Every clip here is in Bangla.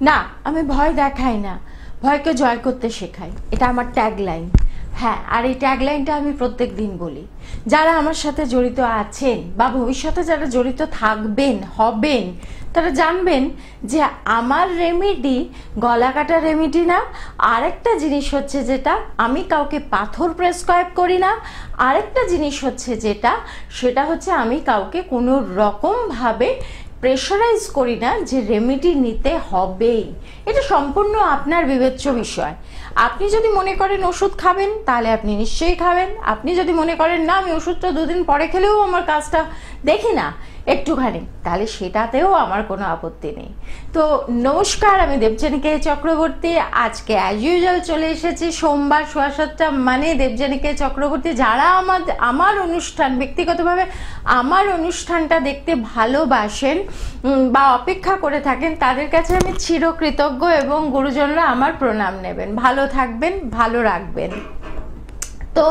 না, আমি ভয় দেখাই না, ভয়কে জয় করতে শেখাই, এটা আমার ট্যাগলাইন। হ্যাঁ, আর এই ট্যাগলাইনটা আমি প্রত্যেক দিন বলি। যারা আমার সাথে জড়িত আছেন বা ভবিষ্যতে যারা জড়িত থাকবেন হবেন, তারা জানবেন যে আমার রেমেডি গলা কাটা রেমেডি না। আরেকটা জিনিস হচ্ছে যেটা, আমি কাউকে পাথর প্রেসক্রাইব করি না। আরেকটা জিনিস হচ্ছে যেটা, সেটা হচ্ছে আমি কাউকে কোনো রকমভাবে প্রেশারাইজ করি না যে রেমেডি নিতে হবেই। এটা সম্পূর্ণ আপনার বিবেচ্য বিষয়। আপনি যদি মনে করেন ওষুধ খাবেন, তাহলে আপনি নিশ্চয়ই খাবেন। আপনি যদি মনে করেন না আমি ওষুধটা 2 দিন পরে খেলেও আমার কাজটা দেখি না একটুখানি, তাহলে সেটাতেও আমার কোনো আপত্তি নেই। তো নমস্কার, আমি দেবযানী চক্রবর্তী। আজকে অ্যাজ ইউজুয়াল চলে এসেছি সোমবার 7:15 মানে দেবযানী চক্রবর্তী। যারা আমার অনুষ্ঠান, ব্যক্তিগতভাবে আমার অনুষ্ঠানটা দেখতে ভালোবাসেন বা অপেক্ষা করে থাকেন, তাদের কাছে আমি চিরকৃতজ্ঞ এবং গুরুজনরা আমার প্রণাম নেবেন। ভালো থাকবেন, ভালো রাখবেন। তো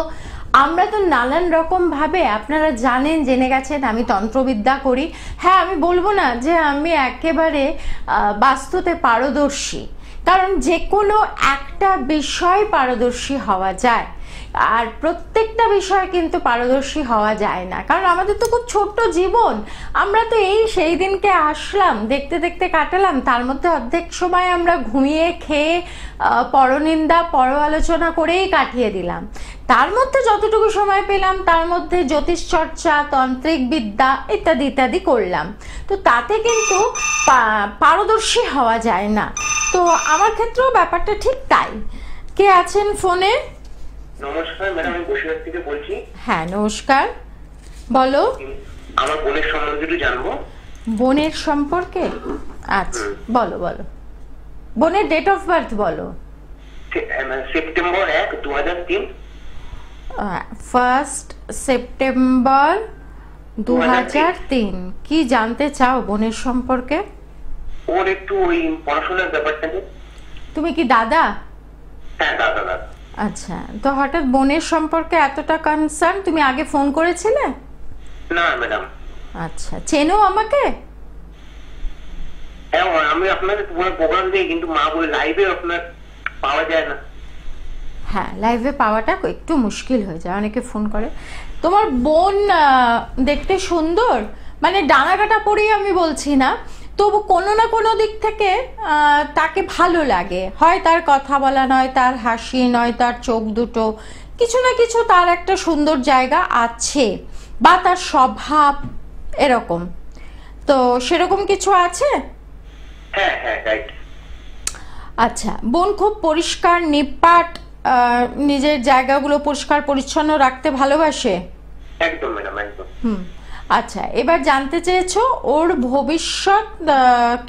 আমরা তো নানান রকম ভাবে, আপনারা জানেন, জেনে গেছেন আমি তন্ত্রবিদ্যা করি। হ্যাঁ, আমি বলবো না যে আমি একেবারে বাস্তুতে পারদর্শী, কারণ যে কোনো একটা বিষয় পারদর্শী হওয়া যায়, আর প্রত্যেকটা বিষয় কিন্তু পারদর্শী হওয়া যায় না। কারণ আমাদের তো খুব ছোট্ট জীবন, আমরা তো এই সেই দিনকে আসলাম, দেখতে দেখতে কাটালাম, তার মধ্যে অর্ধেক সময় আমরা ঘুমিয়ে খেয়ে পরনিন্দা পর আলোচনা করেই কাটিয়ে দিলাম। তার মধ্যে যতটুকু সময় পেলাম তার মধ্যে জ্যোতিষ চর্চা, তান্ত্রিক বিদ্যা ইত্যাদি ইত্যাদি করলাম। তো তাতে কিন্তু পারদর্শী হওয়া যায় না। তো আমার ক্ষেত্রেও ব্যাপারটা ঠিক তাই। কে আছেন ফোনে? নমস্কার ম্যাডাম, আমি বসিরহাট থেকে বলছি। হ্যাঁ নমস্কার, বলো। আমার বোনের সম্বন্ধে একটু জানবো। বোনের সম্পর্কে? আচ্ছা, বলো বলো। বোনের ডেট অফ বার্থ বলো। সেপ্টেম্বর 1, 2003। 1 সেপ্টেম্বর 2003। কি জানতে চাও বোনের সম্পর্কে? ওর একটু ওই পড়াশোনার ব্যাপারটা নিয়ে। তুমি কি দাদা? হ্যাঁ, দাদা দাদা। আচ্ছা, তো হঠাৎ বোনের সম্পর্কে এতটা কনসার্ন, তুমি আগে ফোন করেছিলে? না ম্যাডাম। আচ্ছা, চেনো আমাকে? হ্যাঁ, আমি আপনাদের প্রোগ্রাম দিই, কিন্তু মা বলে লাইভে আপনার পাওয়া যায় না। হ্যাঁ, লাইভে পাওয়াটা একটু মুশকিল হয়ে যায়, অনেকে ফোন করে। তোমার বোন দেখতে সুন্দর, মানে ডানাকাটা পরেই আমি বলছি না, তবু কোনো না কোনো দিক থেকে তাকে ভালো লাগে। হয় তার কথা বলা, নয় তার হাসি, নয় তার চোখ দুটো, কিছু না কিছু তার একটা সুন্দর জায়গা আছে, বা তার স্বভাব এরকম। তো সেরকম কিছু আছে? হ্যাঁ হ্যাঁ, রাইট। আচ্ছা, বোন খুব পরিষ্কার নিপাট, নিজের জায়গাগুলো পরিষ্কার পরিচ্ছন্ন রাখতে ভালোবাসে? একদম ম্যাডাম, একদম। আচ্ছা, এবার জানতে চেয়েছো ওর ভবিষ্যৎ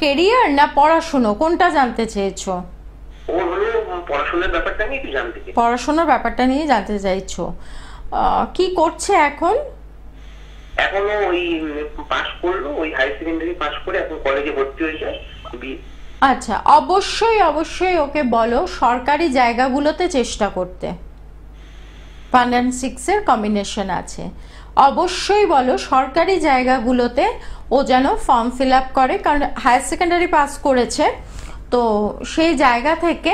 কেরিয়ার না পড়াশুনো, কোনটা জানতে চেয়েছো? ওর হলো পড়াশোনার ব্যাপারটা নিয়ে একটু জানতে চাই। পড়াশোনার ব্যাপারটা নিয়ে জানতে চাইছো। কি করছে এখন? এখনো ওই পাস করলো, ওই হাই সেকেন্ডারি পাস করে এখন কলেজে ভর্তি হয়েছে। আচ্ছা, অবশ্যই অবশ্যই ওকে বলো সরকারি জায়গাগুলোতে চেষ্টা করতে। 1 and 6 এর কম্বিনেশন আছে। অবশ্যই বলো সরকারি জায়গাগুলোতে ও যেন ফর্ম ফিল আপ করে, কারণ হায়ার সেকেন্ডারি পাস করেছে। তো সেই জায়গা থেকে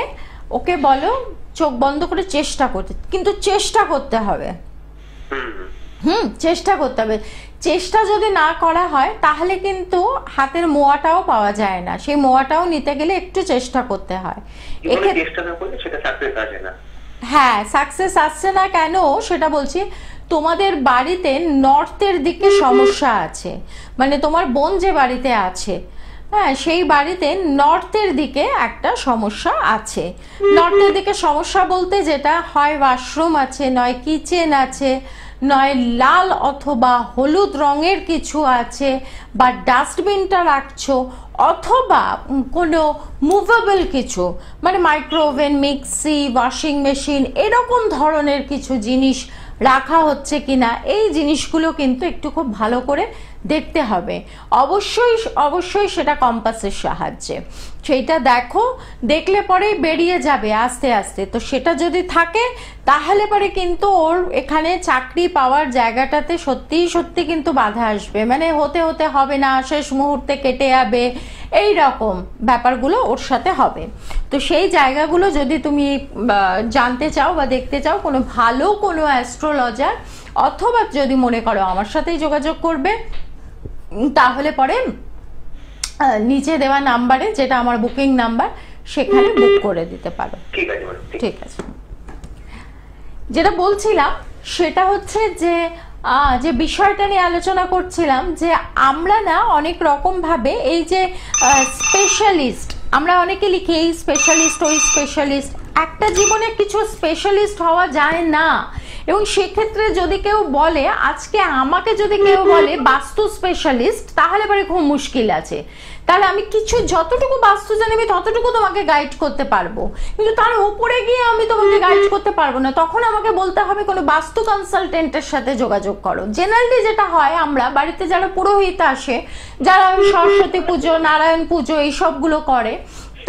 ওকে বলো চোখ বন্ধ করে চেষ্টা করতে, কিন্তু চেষ্টা করতে হবে। চেষ্টা করতে হবে। চেষ্টা যদি না করা হয় তাহলে কিন্তু হাতের মোয়াটাও পাওয়া যায় না, সেই মোয়াটাও নিতে গেলে একটু চেষ্টা করতে হয়। হ্যাঁ, সাকসেস আসছে না কেন সেটা বলছি। তোমাদের বাড়িতে নর্থের দিকে সমস্যা আছে, মানে তোমার বোন যে বাড়িতে আছে, হ্যাঁ, সেই বাড়িতে নর্থের দিকে একটা সমস্যা আছে। নর্থের দিকে সমস্যা বলতে যেটা হয়, ওয়াশরুম আছে, নয় কিচেন আছে, নয় লাল অথবা হলুদ রঙের কিছু আছে, বা ডাস্টবিনটা রাখছো, অথবা কোনো মুভেবল কিছু, মানে মাইক্রোওভেন, মিক্সি, ওয়াশিং মেশিন, এরকম ধরনের কিছু জিনিস রাখা হচ্ছে কিনা, এই জিনিসগুলো কিন্তু একটু খুব ভালো করে দেখতে হবে। অবশ্যই অবশ্যই সেটা কম্পাসের সাহায্যে সেইটা দেখো, দেখলে পরেই বেরিয়ে যাবে আস্তে আস্তে। তো সেটা যদি থাকে তাহলে পরে কিন্তু ওর এখানে চাকরি পাওয়ার জায়গাটাতে সত্যি সত্যি কিন্তু বাধা আসবে, মানে হতে হতে হবে না, শেষ মুহূর্তে কেটে যাবে, এই রকম ব্যাপারগুলো ওর সাথে হবে। তো সেই জায়গাগুলো যদি তুমি জানতে চাও বা দেখতে চাও কোনো ভালো কোনো অ্যাস্ট্রোলজার, অথবা যদি মনে করো আমার সাথেই যোগাযোগ করবে, তাহলে পরে নিচে দেওয়া নাম্বারে, যেটা আমার বুকিং নাম্বার, সেখানে বুক করে দিতে পারো। ঠিক আছে। যেটা বলছিলাম সেটা হচ্ছে যে যে বিষয়টা নিয়ে আলোচনা করছিলাম, যে আমরা না অনেক রকম ভাবে এই যে স্পেশালিস্ট, আমরা অনেকে লিখি এই স্পেশালিস্ট ওই স্পেশালিস্ট, একটা জীবনে কিছু স্পেশালিস্ট হওয়া যায় না। এবং সেক্ষেত্রে যদি কেউ বলে, আজকে আমাকে যদি কেউ বলে বাস্তু স্পেশালিস্ট, তাহলে পরে খুব মুশকিল আছে। তাহলে আমি কিছু যতটুকু বাস্তু জানি আমি ততটুকু তোমাকে গাইড করতে পারবো, কিন্তু তার উপরে গিয়ে আমি তোমাকে গাইড করতে পারবো না। তখন আমাকে বলতে হবে কোনো বাস্তু কনসালটেন্টের সাথে যোগাযোগ করো। জেনারেলি যেটা হয়, আমরা বাড়িতে যারা পুরোহিত আসে, যারা সরস্বতী পুজো, নারায়ণ পুজো এইসবগুলো করে,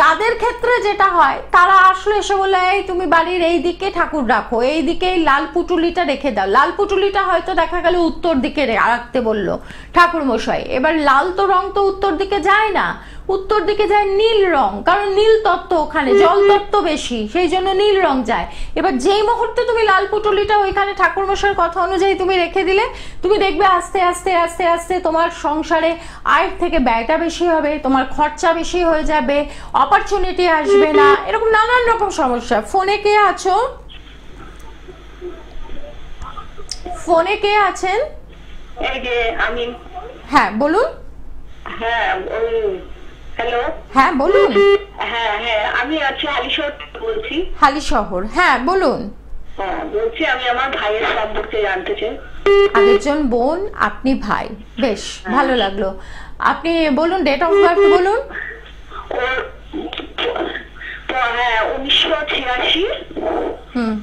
তাদের ক্ষেত্রে যেটা হয়, তারা আসলে এসে বলে, এই তুমি বাড়ির এই দিকে ঠাকুর রাখো, এই দিকে লাল পুটুলিটা রেখে দাও। লাল পুটুলিটা হয়তো দেখা গেল উত্তর দিকে রাখতে বললো ঠাকুর মশাই। এবার লাল তো রং তো উত্তর দিকে যায় না, উত্তর দিকে যায় নীল রং, কারণ নীল তত্ত্ব ওখানে, জল তত্ত্ব বেশি, সেই জন্য নীল রং যায়। এবার যেই মুহূর্তে তুমি লাল পুটুলিটা ওইখানে ঠাকুর মশাইয়ের কথা অনুযায়ী তুমি রেখে দিলে, তুমি দেখবে আস্তে আস্তে আস্তে আস্তে তোমার সংসারে আয়ের থেকে ব্যয়টা বেশি হবে, তোমার খরচা বেশি হয়ে যাবে, অপরচুনিটি আসবে না, এরকম নানান রকম সমস্যা। ফোনে কে আছো? ফোনে কে আছেন? এই যে আমি। হ্যাঁ বলুন। হ্যাঁ হ্যালো। হ্যাঁ বলুন। হ্যাঁ হ্যাঁ, আমি আছি হালিশহর বলছি। হালিশহর, হ্যাঁ বলুন। হ্যাঁ বলছি, আমি আমার ভাইয়ের সম্পর্কে জানতে চাই। আরেকজন বোন, আপনি ভাই, বেশ ভালো লাগলো। আপনি বলুন, ডেট অফ বার্থ বলুন। ওর হ্যাঁ 1986। হুম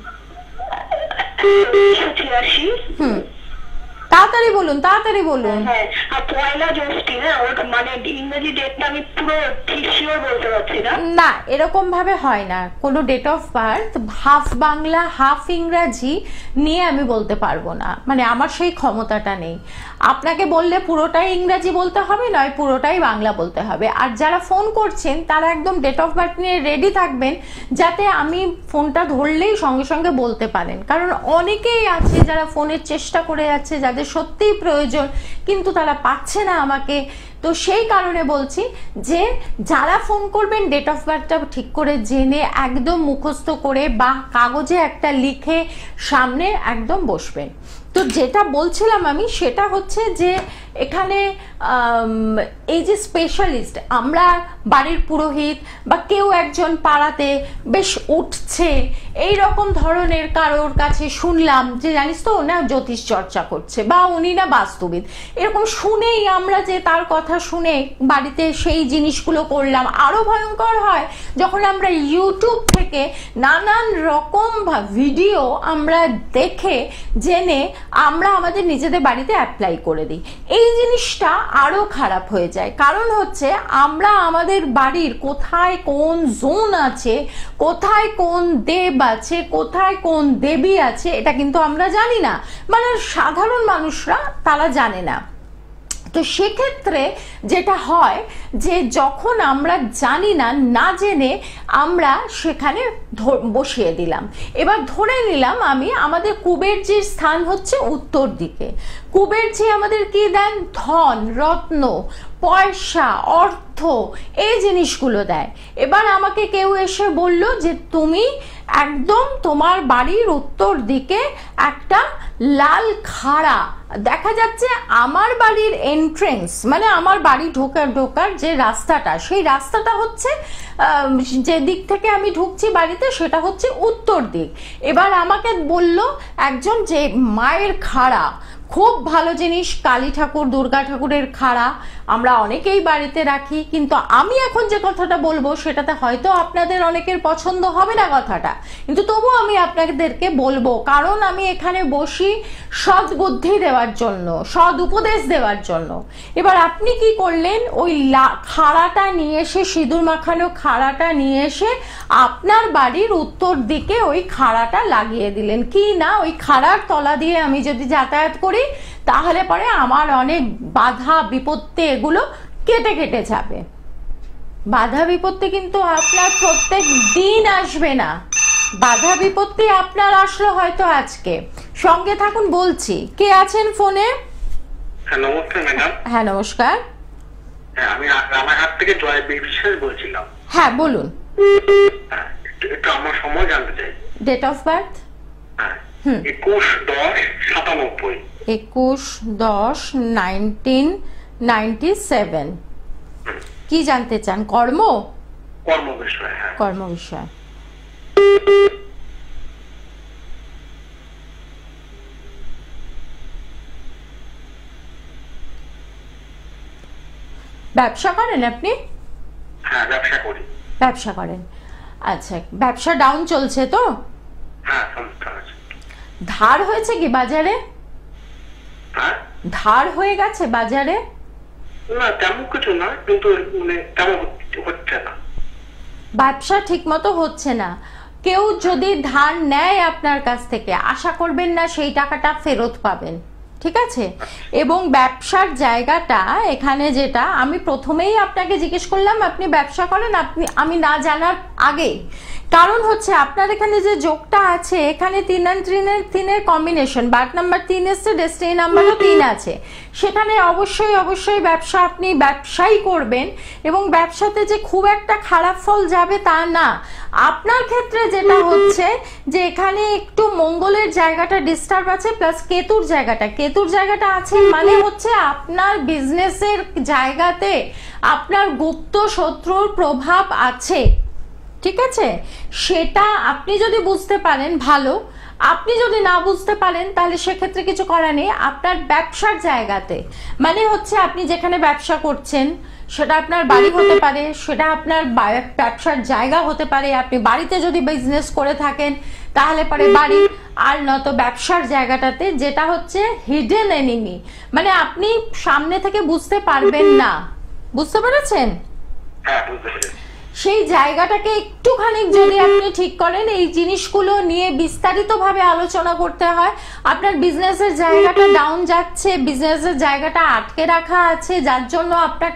1986। হুম তাড়াতাড়ি বলুন, তাড়াতাড়ি বলুন। হ্যাঁ, আর পয়লা জ্যৈষ্ঠ। হ্যাঁ, ওর মানে ইংরেজি ডেটটা আমি পুরো ঠিক শিওর বলতে পারছি না। না, এরকম ভাবে হয় না। কোনো date of birth half Bangla half ইংরাজি নিয়ে আমি বলতে পারবো না, মানে আমার সেই ক্ষমতাটা নেই। আপনাকে বললে পুরোটাই ইংরাজি বলতে হবে, নয় পুরোটাই বাংলা বলতে হবে। আর যারা ফোন করছেন তারা একদম ডেট অফ বার্থ নিয়ে রেডি থাকবেন, যাতে আমি ফোনটা ধরলেই সঙ্গে সঙ্গে বলতে পারেন। কারণ অনেকেই আছে যারা ফোনের চেষ্টা করে যাচ্ছে, যাদের সত্যিই প্রয়োজন, কিন্তু তারা পাচ্ছে না আমাকে। তো সেই কারণে বলছি যে যারা ফোন করবেন ডেট অফ বার্থটা ঠিক করে জেনে, একদম মুখস্থ করে বা কাগজে একটা লিখে সামনে একদম বসবেন। তো যেটা বলছিলাম আমি, সেটা হচ্ছে যে এখানে এই যে স্পেশালিস্ট, আমরা বাড়ির পুরোহিত বা কেউ একজন পাড়াতে বেশ উঠছে এই রকম ধরনের কারোর কাছে শুনলাম যে জানিস তো না জ্যোতিষ চর্চা করছে বা উনি না বাস্তুবিদ, এরকম শুনেই আমরা যে তার কথা শুনে বাড়িতে সেই জিনিসগুলো করলাম। আরো ভয়ঙ্কর হয় যখন আমরা ইউটিউব থেকে নানান রকম ভিডিও আমরা দেখে জেনে আমরা আমাদের নিজেদের বাড়িতে অ্যাপ্লাই করে দিই। এই জিনিসটা আরো খারাপ হয়ে যায়। কারণ হচ্ছে আমরা আমাদের বাড়ির কোথায় কোন জোন আছে, কোথায় কোন দেব আছে, কোথায় কোন দেবী আছে, এটা কিন্তু আমরা জানি না, মানে সাধারণ মানুষরা তারা জানে না। তো সেক্ষেত্রে যেটা হয় যে যখন আমরা জানি না, না জেনে আমরা সেখানে বসিয়ে দিলাম। এবার ধরে নিলাম আমি, আমাদের কুবেরজির স্থান হচ্ছে উত্তর দিকে। কুবেরজি আমাদের কি দেন? ধন, রত্ন, পয়সা, অর্থ, এই জিনিসগুলো দেয়। এবার আমাকে কেউ এসে বলল যে তুমি একদম তোমার বাড়ির উত্তর দিকে একটা লাল খাড়া দেখা যাচ্ছে, আমার বাড়ির এন্ট্রেন্স মানে আমার বাড়ি ঢোকার যে রাস্তাটা, সেই রাস্তাটা হচ্ছে যে দিক থেকে আমি ঢুকছি বাড়িতে, সেটা হচ্ছে উত্তর দিক। এবার আমাকে বলল একজন যে মায়ের খাড়া খুব ভালো জিনিস, কালী ঠাকুর, দুর্গা ঠাকুরের খাড়া আমরা অনেকেই বাড়িতে রাখি, কিন্তু আমি এখন যে কথাটা বলবো সেটাতে হয়তো আপনাদের অনেকের পছন্দ হবে না কথাটা, কিন্তু তবু আমি আপনাদেরকে বলবো, কারণ আমি এখানে বসি সৎ বুদ্ধি দেওয়ার জন্য, সৎ উপদেশ দেওয়ার জন্য। এবার আপনি কি করলেন? ওই খাড়াটা নিয়ে এসে, সিঁদুর মাখানো খাড়াটা নিয়ে এসে আপনার বাড়ির উত্তর দিকে ওই খাড়াটা লাগিয়ে দিলেন। কি না, ওই খাড়ার তলা দিয়ে আমি যদি যাতায়াত করি তাহলে পরে আমার অনেক বাধা বিপত্তি এগুলো কেটে কেটে যাবে। বাধা বিপত্তি কিন্তু আপনার প্রত্যেক দিন আসবে না, বাধা বিপত্তি আপনার আসলো হয়তো আজকে। সঙ্গে থাকুন, বলছি। কে আছেন ফোনে? হ্যাঁ নমস্কার ম্যাডাম। হ্যাঁ নমস্কার। হ্যাঁ আমি রানাঘাট থেকে জয় বিশ্বাস বলছিলাম। হ্যাঁ বলুন। হ্যাঁ একটু আমার সময় জানতে চাই। Date of birth? হ্যাঁ 21/10/97। 21/10/1997। কি জানতে চান? কর্ম বিষয়। হ্যাঁ কর্ম বিষয়। ব্যবসা করেন আপনি? হ্যাঁ ব্যবসা করি। ব্যবসা করেন, আচ্ছা। ব্যবসা ডাউন চলছে তো? হ্যাঁ সমস্যা আছে। ধার হয়েছে কি বাজারে? হ্যাঁ ধার হয়ে গেছে বাজারে? না তেমন কিছু না, কিন্তু মানে তেমন হচ্ছে না, ব্যবসা ঠিক মতো হচ্ছে না। কেউ যদি ধার নেয় আপনার কাছ থেকে, আশা করবেন না সেই টাকাটা ফেরত পাবেন, ঠিক আছে? এবং ব্যবসার জায়গাটা এখানে, যেটা আমি প্রথমেই আপনাকে জিজ্ঞেস করলাম আপনি ব্যবসা করেন, আমি না জানার আগে, কারণ হচ্ছে আপনার এখানে যে যোগটা আছে, এখানে 3 আর 3-এর কম্বিনেশন, বার্থ নাম্বার 3 এসছে, ডেস্টিনি নাম্বারও 3 আছে, সেখানে অবশ্যই ব্যবসা, আপনি ব্যবসাই করবেন এবং ব্যবসাতে যে খুব একটা খারাপ ফল যাবে তা না। আপনার ক্ষেত্রে যেটা হচ্ছে যে এখানে একটু মঙ্গলের জায়গাটা ডিস্টার্ব আছে, প্লাস কেতুর জায়গাটা আছে, মানে হচ্ছে আপনার বিজনেসের জায়গাতে আপনার গুপ্ত শত্রুর প্রভাব আছে, ঠিক আছে? সেটা আপনি যদি বুঝতে পারেন ভালো, আপনি যদি না বুঝতে পারেন তাহলে সেক্ষেত্রে কিছু করার নেই। আপনার ব্যবসার জায়গাতে, মানে হচ্ছে আপনি যেখানে ব্যবসা করছেন সেটা আপনার বাড়ি হতে পারে, সেটা আপনার ব্যবসার জায়গা হতে পারে, আপনি বাড়িতে যদি বিজনেস করে থাকেন তাহলে পরে বাড়ি, আর নয়তো ব্যবসার জায়গাটাতে যেটা হচ্ছে হিডেন এনিমি, মানে আপনি সামনে থেকে বুঝতে পারবেন না, বুঝতে পেরেছেন? হ্যাঁ বুঝতে পেরেছি। সেই জায়গাটাকে একটুখানি যদি আপনি ঠিক করেন, এই জিনিসগুলো নিয়ে বিস্তারিতভাবে আলোচনা করতে হয়। আপনার বিজনেসের জায়গাটা ডাউন যাচ্ছে, বিজনেসের জায়গাটা আটকে রাখা আছে, যার জন্য আপনার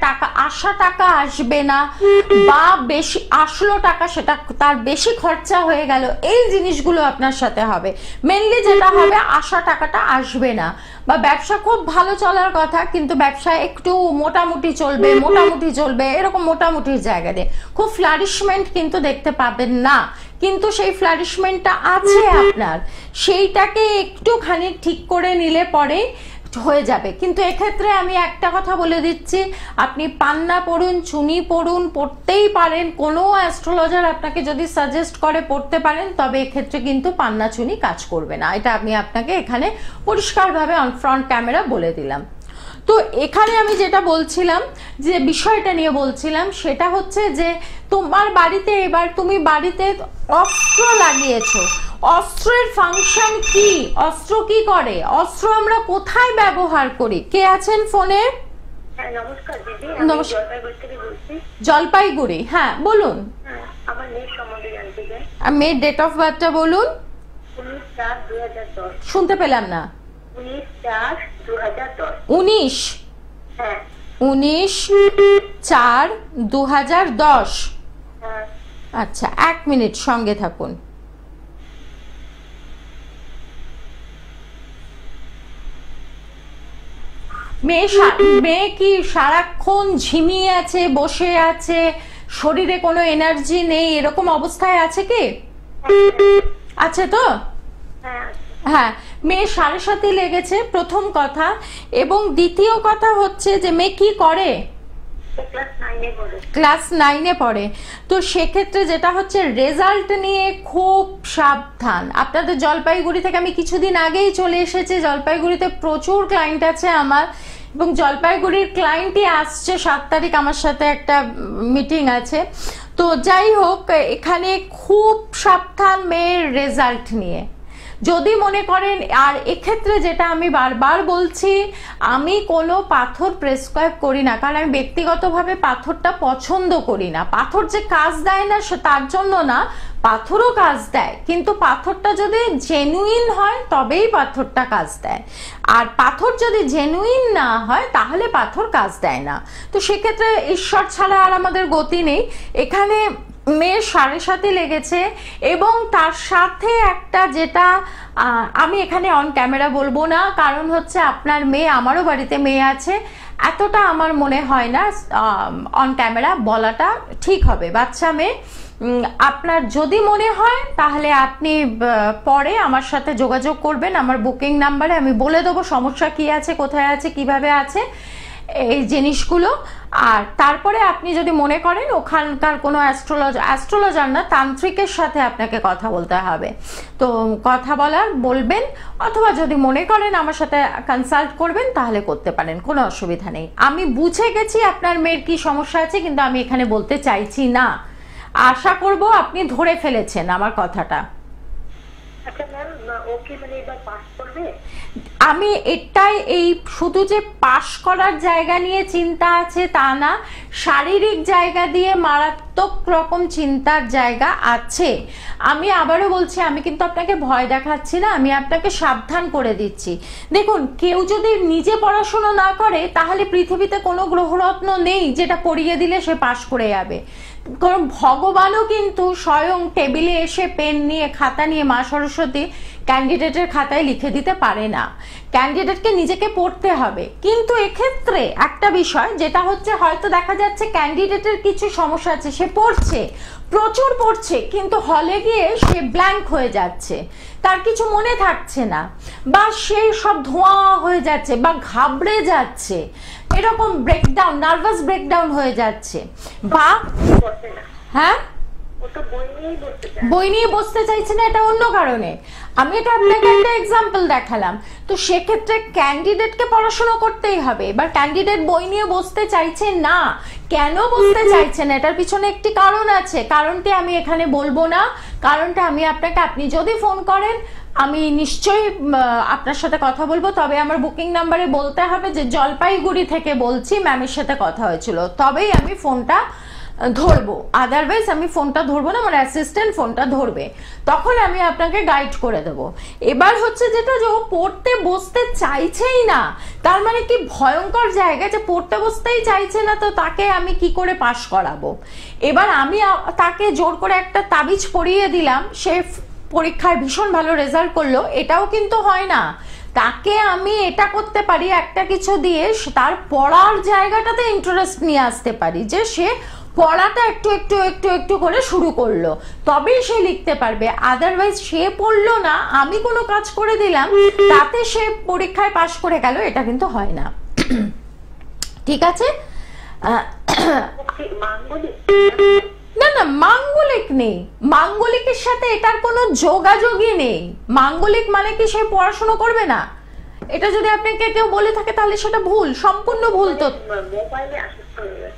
টাকা আসবে না, বা বেশি আসলো টাকা সেটা তার বেশি খরচা হয়ে গেল, এই জিনিসগুলো আপনার সাথে হবে। মেনলি যেটা হবে, আসা টাকাটা আসবে না, বা ব্যবসা খুব ভালো চলার কথা কিন্তু ব্যবসা একটু মোটামুটি চলবে, এরকম মোটামুটির জায়গা দিয়ে খুব ফ্লারিশমেন্ট কিন্তু দেখতে পাবেন না। কিন্তু সেই ফ্লারিশমেন্টটা আছে আপনার, সেইটাকে একটুখানি ঠিক করে নিলে পরে হয়ে যাবে। কিন্তু এক্ষেত্রে আমি একটা কথা বলে দিচ্ছি, আপনি পান্না পড়ুন, চুনি পড়ুন, পড়তেই পারেন, কোনো অ্যাস্ট্রোলজার আপনাকে যদি সাজেস্ট করে পড়তে পারেন, তবে এক্ষেত্রে কিন্তু পান্না চুনি কাজ করবে না, এটা আমি আপনাকে এখানে পরিষ্কারভাবে অন ফ্রন্ট ক্যামেরা বলে দিলাম। তো এখানে আমি যেটা বলছিলাম, যে বিষয়টা নিয়ে বলছিলাম, সেটা হচ্ছে যে তোমার বাড়িতে, এবার তুমি বাড়িতে অস্ত্র লাগিয়েছো, অস্ত্রের ফাংশন কি, অস্ত্র কি করে, অস্ত্র আমরা কোথায় ব্যবহার করি? কে আছেন ফোনে? নমস্কার দিদি, নমস্কার। জলপাইগুড়ি থেকে বলছি। জলপাইগুড়ি, হ্যাঁ বলুন। আমার মেয়ের সম্বন্ধে জানতে চাই। মেয়ের ডেট অফ বার্থটা বলুন। 19/4/2010। শুনতে পেলাম না। 19/4/2010। 19? হ্যাঁ 19/4/2010। হ্যাঁ। আচ্ছা, 1 মিনিট সঙ্গে থাকুন। মেয়ে কি সারাক্ষণ ঝিমিয়ে আছে, বসে আছে, শরীরে কোনো এনার্জি নেই, এরকম অবস্থায় আছে কি? আছে তো? হ্যাঁ, মেয়ে 7:30 লেগেছে, প্রথম কথা। এবং দ্বিতীয় কথা হচ্ছে যে মেয়ে কি করে? ক্লাস 9-এ পড়ে। তো সেক্ষেত্রে যেটা হচ্ছে, রেজাল্ট নিয়ে খুব সাবধান। আপনাদের জলপাইগুড়ি থেকে আমি কিছুদিন আগেই চলে এসেছি, জলপাইগুড়িতে প্রচুর ক্লায়েন্ট আছে আমার, এবং জলপাইগুড়ির ক্লায়েন্টই আসছে 7 তারিখ, আমার সাথে একটা মিটিং আছে। তো যাই হোক, এখানে খুব সাবধান মেয়ের রেজাল্ট নিয়ে। যদি মনে করেন, আর এক্ষেত্রে যেটা আমি বারবার বলছি, আমি কোনো পাথর প্রেসক্রাইব করি না, কারণ আমি ব্যক্তিগতভাবে পাথরটা পছন্দ করি না। পাথর যে কাজ দেয় না সে তার জন্য না, পাথরও কাজ দেয়, কিন্তু পাথরটা যদি জেনুইন হয় তবেই পাথরটা কাজ দেয়, আর পাথর যদি জেনুইন না হয় তাহলে পাথর কাজ দেয় না। তো সেক্ষেত্রে ঈশ্বর ছাড়া আর আমাদের গতি নেই। এখানে মেয়ের 7.5 লেগেছে, এবং তার সাথে একটা যেটা আমি এখানে অন ক্যামেরা বলবো না, কারণ হচ্ছে আপনার মেয়ে, আমারও বাড়িতে মেয়ে আছে, এতটা আমার মনে হয় না অন ক্যামেরা বলাটা ঠিক হবে। বাচ্চা মেয়ে, আপনার যদি মনে হয় তাহলে আপনি পরে আমার সাথে যোগাযোগ করবেন, আমার বুকিং নাম্বারে আমি বলে দেবো সমস্যা কি আছে, কোথায় আছে, কিভাবে আছে এই জিনিসগুলো। আর তারপরে আপনি যদি মনে করেন ওখানকার কোনো অ্যাস্ট্রোলজার না, তান্ত্রিকের সাথে আপনাকে কথা বলতে হবে, তো কথা বলবেন, অথবা যদি মনে করেন আমার সাথে কনসাল্ট করবেন তাহলে করতে পারেন, কোনো অসুবিধা নেই। আমি বুঝে গেছি আপনার মেয়ের কি সমস্যা আছে, কিন্তু আমি এখানে বলতে চাইছি না। আশা করব আপনি ধরে ফেলেছেন আমার কথাটা। আচ্ছা ম্যাম, ও কি মানে এবার পাস করবে? আমি এটাই, এই শুধু যে পাশ করার জায়গা নিয়ে চিন্তা আছে তা না, শারীরিক জায়গা দিয়ে মারাত্মক রকম চিন্তার জায়গা আছে। আমি আবারও বলছি, আমি কিন্তু আপনাকে ভয় দেখাচ্ছি না, আমি আপনাকে সাবধান করে দিচ্ছি। দেখুন, কেউ যদি নিজে পড়াশোনা না করে তাহলে পৃথিবীতে কোনো গ্রহরত্ন নেই যেটা পড়িয়ে দিলে সে পাশ করে যাবে। কারণ ভগবানও কিন্তু স্বয়ং টেবিলে এসে পেন নিয়ে, খাতা নিয়ে, মা সরস্বতী ক্যান্ডিডেটের খাতায় লিখে দিতে পারে না, ক্যান্ডিডেটকে নিজেকে পড়তে হবে। কিন্তু এক্ষেত্রে একটা বিষয় যেটা হচ্ছে, হয়তো দেখা যাচ্ছে ক্যান্ডিডেটের কিছু সমস্যা আছে, সে পড়ছে, প্রচুর পড়ছে, কিন্তু হলে গিয়ে সে ব্ল্যাঙ্ক হয়ে যাচ্ছে, তার কিছু মনে থাকছে না, বা সে সব ধোঁয়া হয়ে যাচ্ছে, বা ঘাবড়ে যাচ্ছে, এরকম ব্রেকডাউন, নার্ভাস ব্রেকডাউন হয়ে যাচ্ছে, বা হ্যাঁ বই নিয়ে বসতে চাইছে না, এটা অন্য কারণে। আমি এটা আপনাকে একটা এক্সাম্পল দেখালাম। তো সেক্ষেত্রে ক্যান্ডিডেটকে পড়াশোনা করতেই হবে। এবার ক্যান্ডিডেট বই নিয়ে বসতে চাইছে না, কেন বসতে চাইছে না, এটার পিছনে একটি কারণ আছে, কারণটি আমি এখানে বলবো না, কারণটা আমি আপনাকে, আপনি যদি ফোন করেন আমি নিশ্চয়ই আপনার সাথে কথা বলবো, তবে আমার বুকিং নাম্বারে বলতে হবে যে জলপাইগুড়ি থেকে বলছি, ম্যামের সাথে কথা হয়েছিল, তবেই আমি ফোনটা ধরবো, আদারওয়াইজ আমি ফোনটা ধরবো না, আমার অ্যাসিস্ট্যান্ট ফোনটা ধরবে, তখন আমি আপনাকে গাইড করে দেব। এবার হচ্ছে যেটা, যে ও পড়তে বসতে চাইছেই না, তার মানে কি ভয়ঙ্কর জায়গা, যে পড়তে বসতেই চাইছে না, তো তাকে আমি কি করে পাশ করাবো? এবার আমি তাকে জোর করে একটা তাবিজ পরিয়ে দিলাম, সে পরীক্ষায় ভীষণ ভালো রেজাল্ট করলো, এটাও কিন্তু হয় না। তাকে আমি এটা করতে পারি, একটা কিছু দিয়ে তার পড়ার জায়গাটাতে ইন্টারেস্ট নিয়ে আসতে পারি, যে সে পড়াটা একটু একটু একটু একটু করে শুরু করলো, তবেই সে লিখতে পারবে। আদারওয়াইজ সে পড়লো না, আমি কোনো কাজ করে দিলাম, তাতে সে পরীক্ষায় পাশ করে গেল, এটা কিন্তু হয় না। ঠিক আছে? না না, মাঙ্গলিক নেই, মাঙ্গলিকের সাথে এটার কোনো যোগাযোগই নেই। মাঙ্গলিক মানে কি সে পড়াশোনা করবে না? এটা যদি আপনাকে কেউ বলে থাকে তাহলে সেটা ভুল, সম্পূর্ণ ভুল। তো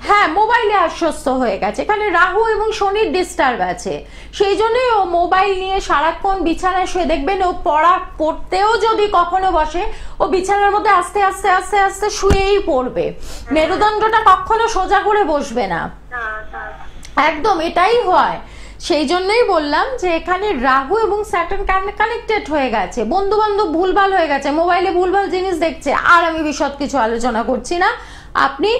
হ্যাঁ, মোবাইলে আশ্বস্ত হয়ে গেছে, এখানে রাহু এবং শনির ডিস্টার্ব আছে, সেই জন্যই ও মোবাইল নিয়ে সারাক্ষণ বিছানায় শুয়ে, দেখবেন ও পড়তেও যদি কখনো বসে, ও বিছানার মধ্যে আস্তে আস্তে আস্তে আস্তে শুয়েই পড়বে, মেরুদণ্ডটা কখনো সোজা করে বসবে না, একদম এটাই হয়। সেই জন্যই বললাম যে এখানে রাহু এবং স্যাটার্ন কানেক্টেড হয়ে গেছে, বন্ধু বান্ধব ভুলভাল হয়ে গেছে, মোবাইলে ভুলভাল জিনিস দেখছে। আর আমি বিশদ কিছু আলোচনা করছি না, আপনি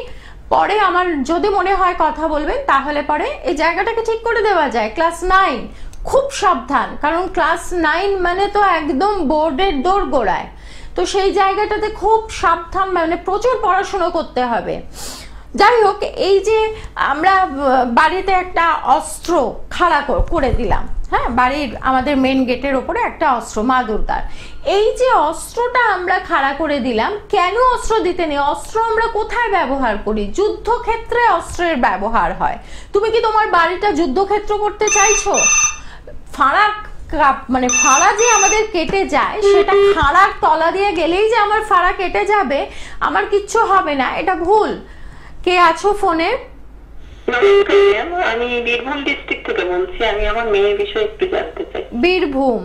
পরে আমার যদি মনে হয় কথা বলবেন, তাহলে পরে এই জায়গাটাকে ঠিক করে দেওয়া যায়। ক্লাস 9 খুব সাবধান, কারণ ক্লাস 9 মানে তো একদম বোর্ডের দৌড় গোড়ায়, তো সেই জায়গাটাতে খুব সাবধান, মানে প্রচুর পড়াশোনা করতে হবে। যাই হোক, এই যে আমরা বাড়িতে একটা অস্ত্র খাড়া করে দিলাম, হ্যাঁ, বাড়ির আমাদের মেন গেটের ওপরে একটা অস্ত্র, মা দুর্গার, এই যে অস্ত্রটা আমরা খাড়া করে দিলাম, কেন অস্ত্র দিতে নেই? অস্ত্র আমরা কোথায় ব্যবহার করি? যুদ্ধক্ষেত্রে অস্ত্রের ব্যবহার হয়। তুমি কি তোমার বাড়িটা যুদ্ধক্ষেত্র করতে চাইছো? ফাঁড়া, মানে ফাঁড়া যে আমাদের কেটে যায়, সেটা খাড়ার তলা দিয়ে গেলেই যে আমার ফাঁড়া কেটে যাবে, আমার কিচ্ছু হবে না, এটা ভুল। কে আছো ফোনে? আমি বীরভূম ডিস্ট্রিক্ট থেকে বলছি, আমি আমার মেয়ের বিষয়ে একটু জানতে চাই। বীরভূম,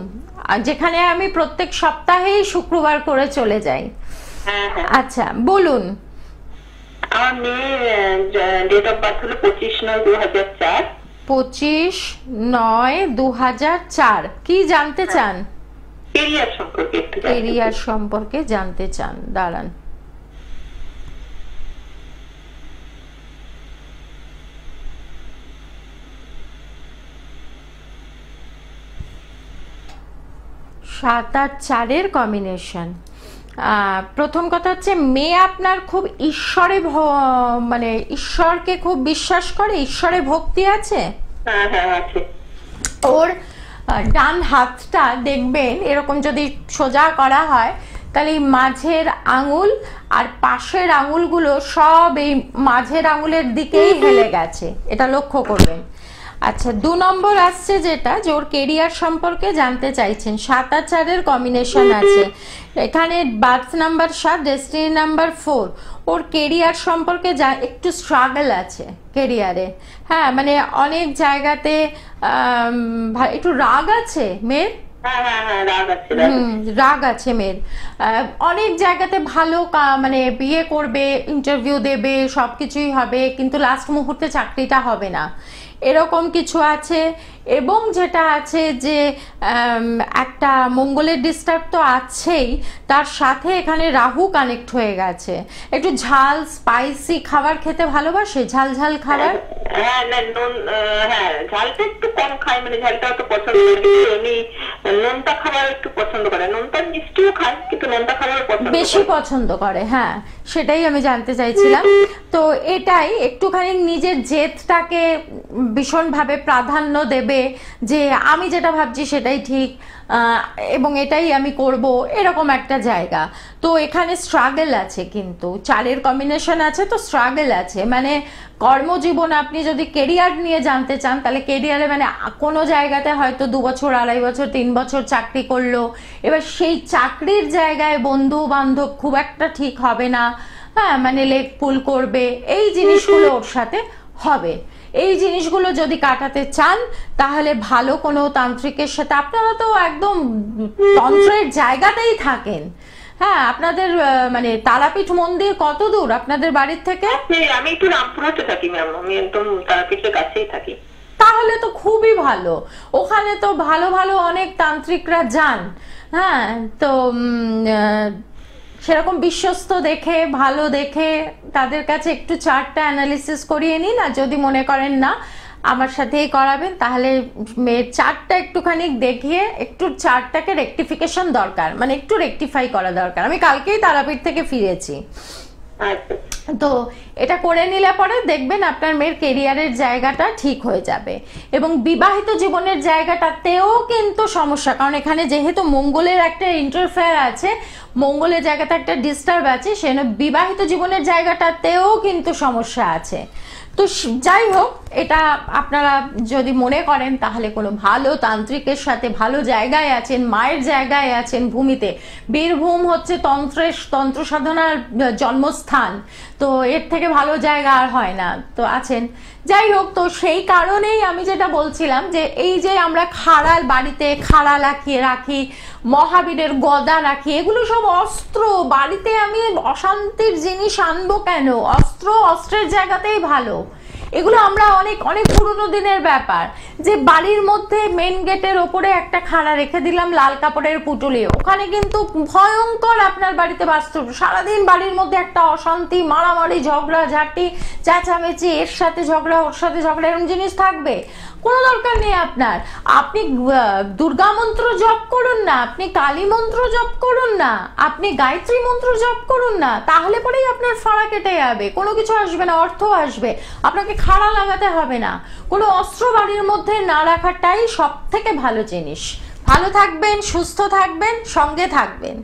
আর যেখানে আমি প্রত্যেক সপ্তাহেই শুক্রবার করে চলে যাই। হ্যাঁ হ্যাঁ। আচ্ছা বলুন। আমার মেয়ের ডেট অফ বার্থ হলো 25/9/2004। 25/9/2004। কি জানতে চান? কেরিয়ার সম্পর্কে একটু জানতে চাই। কেরিয়ার সম্পর্কে জানতে চান, দাঁড়ান। সাত আর চারের কম্বিনেশন। প্রথম কথা হচ্ছে মেয়ে আপনার খুব ঈশ্বরে মানে ঈশ্বরকে খুব বিশ্বাস করে, ঈশ্বরে ভক্তি আছে। হ্যাঁ হ্যাঁ আছে। ওর ডান হাতটা দেখবেন এরকম যদি সোজা করা হয় তাহলে এই মাঝের আঙুল আর পাশের আঙুলগুলো সব এই মাঝের আঙুলের দিকেই হেলে গেছে, এটা লক্ষ্য করবেন। আচ্ছা 2 নম্বর আসছে যেটা, যে ওর কেরিয়ার সম্পর্কে জানতে চাইছেন। 7 আর 4-এর কম্বিনেশন আছে এখানে, বার্থ নাম্বার 7, ডেস্টিনি নাম্বার 4। ওর কেরিয়ার সম্পর্কে একটু স্ট্রাগল আছে কেরিয়ারে। হ্যাঁ মানে অনেক জায়গাতে একটু রাগ আছে মেয়ের। রাগ আছে মেয়ের। অনেক জায়গাতে ভালো মানে বিয়ে করবে, ইন্টারভিউ দেবে, সবকিছুই হবে, কিন্তু লাস্ট মুহূর্তে চাকরিটা হবে না, এরকম কিছু আছে। এবং যেটা আছে যে একটা মঙ্গলের ডিস্টার্ব তো আছেই, তার সাথে এখানে রাহু কানেক্ট হয়ে গেছে। একটু ঝাল স্পাইসি খাবার খেতে ভালোবাসে, ঝাল ঝাল খাবার। হ্যাঁ ঝালটা একটু কম খায়, মানে ঝালটা অত পছন্দ করে, এমনি নোনতা খাবার একটু পছন্দ করে। নোনতা মিষ্টিও খায় কিন্তু নোনতা খাবার বেশি পছন্দ করে। হ্যাঁ সেটাই আমি জানতে চাইছিলাম। তো এটাই একটুখানি নিজের জেদটাকে ভীষণভাবে প্রাধান্য দেবে, যে আমি যেটা ভাবছি সেটাই ঠিক এবং এটাই আমি করব, এরকম একটা জায়গা। তো এখানে স্ট্রাগল আছে, কিন্তু 4-এর কম্বিনেশন আছে তো স্ট্রাগল আছে। মানে কর্মজীবন আপনি যদি কেরিয়ার নিয়ে জানতে চান তাহলে কেরিয়ারে মানে কোনো জায়গাতে হয়তো 2 বছর 2.5 বছর 3 বছর চাকরি করলো, এবার সেই চাকরির জায়গায় বন্ধু বান্ধব খুব একটা ঠিক হবে না। হ্যাঁ মানে লেগ পুল করবে, এই জিনিসগুলো ওর সাথে হবে। এই জিনিসগুলো যদি কাটাতে চান তাহলে ভালো কোনো তান্ত্রিকের সাথে, আপনারা তো একদম তন্ত্রের জায়গাতেই থাকেন। হ্যাঁ আপনাদের মানে তারাপীঠ মন্দির কত দূর আপনাদের বাড়ির থেকে? আমি একটু রামপুরহাটে থাকি ম্যাম, আমি একদম তারাপীঠের কাছেই থাকি। তাহলে তো খুবই ভালো, ওখানে তো ভালো ভালো অনেক তান্ত্রিকরা যান। হ্যাঁ তো সেরকম বিশ্বস্ত দেখে ভালো দেখে তাদের কাছে একটু চার্টটা অ্যানালিসিস করিয়ে নিন। আর যদি মনে করেন না আমার সাথেই করাবেন তাহলে মেয়ের চার্টটা একটুখানি দেখিয়ে একটু চার্টটাকে রেকটিফিকেশন দরকার, মানে একটু রেকটিফাই করা দরকার। আমি কালকেই তারাপীঠ থেকে ফিরেছি, তো এটা করে নিলে পরে দেখবেন আপনার মেয়ের কেরিয়ারের জায়গাটা ঠিক হয়ে যাবে। এবং বিবাহিত জীবনের জায়গাটাতেও কিন্তু সমস্যা, কারণ এখানে যেহেতু মঙ্গলের একটা ইন্টারফেয়ার আছে, মঙ্গলের জায়গাটা একটা ডিস্টার্ব আছে, সেজন্য বিবাহিত জীবনের জায়গাটাতেও কিন্তু সমস্যা আছে। তো যাই হোক, এটা আপনারা যদি মনে করেন তাহলে কোনো ভালো তান্ত্রিকের সাথে, ভালো জায়গায় আছেন, মায়ের জায়গায় আছেন ভূমিতে, বীরভূম হচ্ছে তন্ত্র সাধনার জন্মস্থান, তো এর থেকে ভালো জায়গা আর হয় না, তো আছেন। যাই হোক, তো সেই কারণেই আমি যেটা বলছিলাম যে এই যে আমরা খাড়াল বাড়িতে খাড়া রাখি, মহাবীরের গদা রাখি, এগুলো সব অস্ত্র। বাড়িতে আমি অশান্তির জিনিস আনবো কেন? অস্ত্রের জায়গাতেই ভালো। এগুলো আমরা অনেক অনেক পুরনো দিনের ব্যাপার, যে বাড়ির মধ্যে মেন গেটের ওপরে একটা খাড়া রেখে দিলাম লাল কাপড়ের পুটুলি, ওখানে কিন্তু ভয়ঙ্কর আপনার বাড়িতে বাস্তু, সারাদিন বাড়ির মধ্যে একটা অশান্তি, মারামারি, ঝগড়া ঝাঁটি, চেঁচামেচি, এর সাথে ঝগড়া ওর সাথে ঝগড়া, এরকম জিনিস থাকবে। কোনো দরকার নেই আপনার। আপনি দুর্গা মন্ত্র জপ করুন না, আপনি কালী মন্ত্র জপ করুন না, আপনি গায়ত্রী মন্ত্র জপ করুন না, তাহলে পরেই আপনার ফাড়া কেটে যাবে, কোনো কিছু আসবে না, অর্থ আসবে, আপনাকে খাড়া লাগাতে হবে না। কোনো অস্ত্র বাড়ির মধ্যে না রাখাটাই সব থেকে ভালো জিনিস। ভালো থাকবেন, সুস্থ থাকবেন, সঙ্গে থাকবেন।